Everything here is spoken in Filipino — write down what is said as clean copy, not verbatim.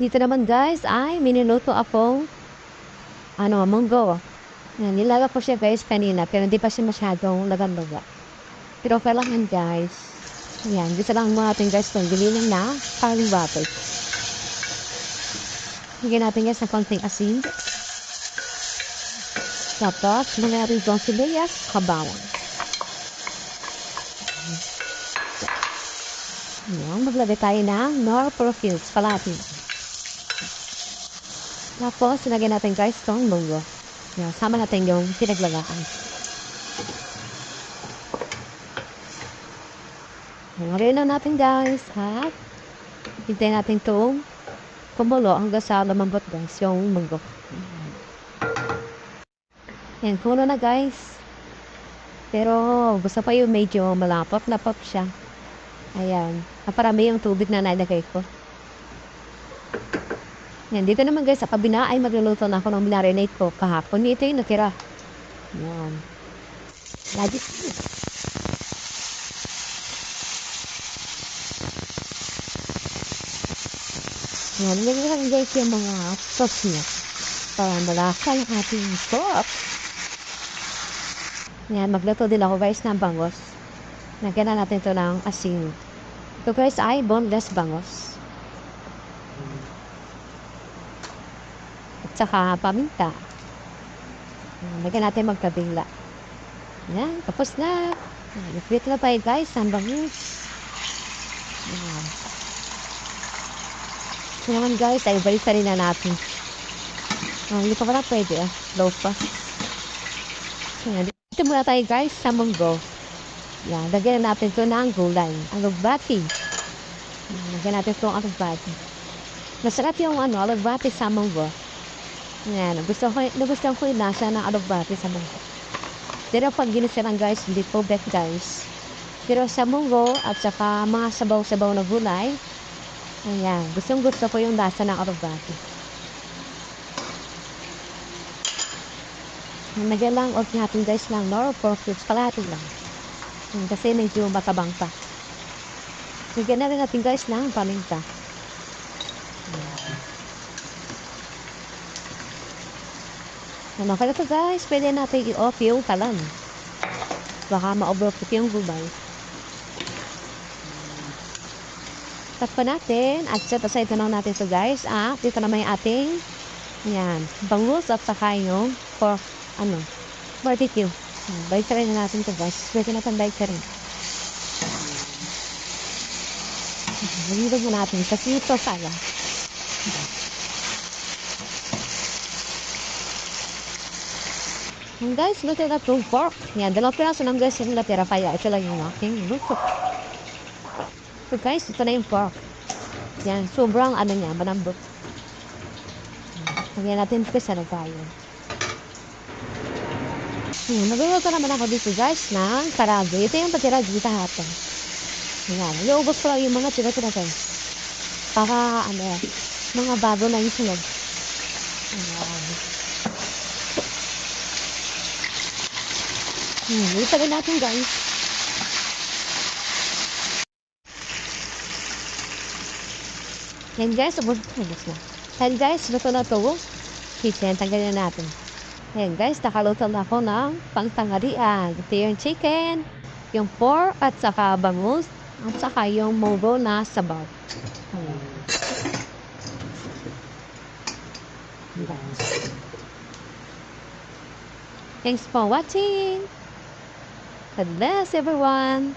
Dito naman guys ay miniluto akong munggo. Yan, nilaga ko siya guys kanina pero hindi pa siya masyadong lagan-laga. Pero okay lang yan guys. Yan, dito lang mga ating guys itong giniling na kaliwapit. Higyan natin guys ng konting asin. Tapos, mga natin itong sibuyas, kabawang. Yan, maglagay tayo ng nor profils, palati. Tapos, sinagyan natin guys itong munggo. Yan, sama natin yung pinaglagaan. Ngayon na natin guys, at hintayin natin itong kumulo hanggang sa lumambot guys yung munggo. Yan, kulo na guys. Pero gusto pa yung medyo malapot-lapot siya. Ayan, naparami yung tubig na nalagay ko. Yan, dito naman guys, sa kabina ay magluluto na ako ng marinate ko kahapon. Ito yung natira. Yan. Lagi. Yan, nagiging guys yung mga sauce niya. Para malasa yung ating sauce. Yan, magluto din ako guys ng bangos. Nagyan na natin ito ng asin. Ito guys ay boneless bangos. At saka paminta. Nagyan natin magkabingla. Yan, tapos na. Nagpit na tayo guys ng bangos. Yan. So naman guys, ay balik rin na natin. Hindi pa pala pwede low pa. Yan, dito muna tayo guys sa munggo. Yan, lagyan natin ito ng gulay. Alugbati. Lagyan natin ito ang alugbati. Masarap yung alugbati sa munggo. Yan, nagustuhan ko yung nasa ng alugbati sa munggo. Pero pag ginisa lang guys, hindi po bet guys. Pero sa munggo at saka mga sabaw-sabaw na gulay, ayan, gusto ko yung lasa ng alugbati. Nagyan lang og natin guys ng nor profits, kalahati lang. Kasi medyo matabang pa. Nagyan na rin natin guys ng paminta. Okay na ito guys, pwede natin i-off yung kalan. Baka ma-overcook yung gulay. Tap pa natin at set aside na lang natin ito guys. Dito naman yung ating yan, bangus at saka yung pork, barbecue. Balik ka rin na natin ito guys. Pwede natin balik ka rin. Nagibag mo natin sa sito sala. Yan guys, luto na itong pork. Yan, 2 piraso lang guys yung natira kaya ito lang yung aking luto. So guys, ito na yung pork. Yan, sobrang niya, malambot. Lagyan natin ito sa nagkayo. Nagluluto naman ako dito guys ng karado. Ito yung patira dito hapon. Ayan, iuubos ko lang yung mga tira-tira guys. Para mga bago na yung sunog. Ayan. Ito rin natin guys. Yan guys, ubos na. Yan guys, luto na ito. Kitchen, tanggalin na natin. Ayan guys, nakaluto na ako ng pangtanghalian. Ito yung chicken, yung pork, at saka bangus, at saka yung munggo na sabaw. Ayan. Thanks for watching. God bless everyone.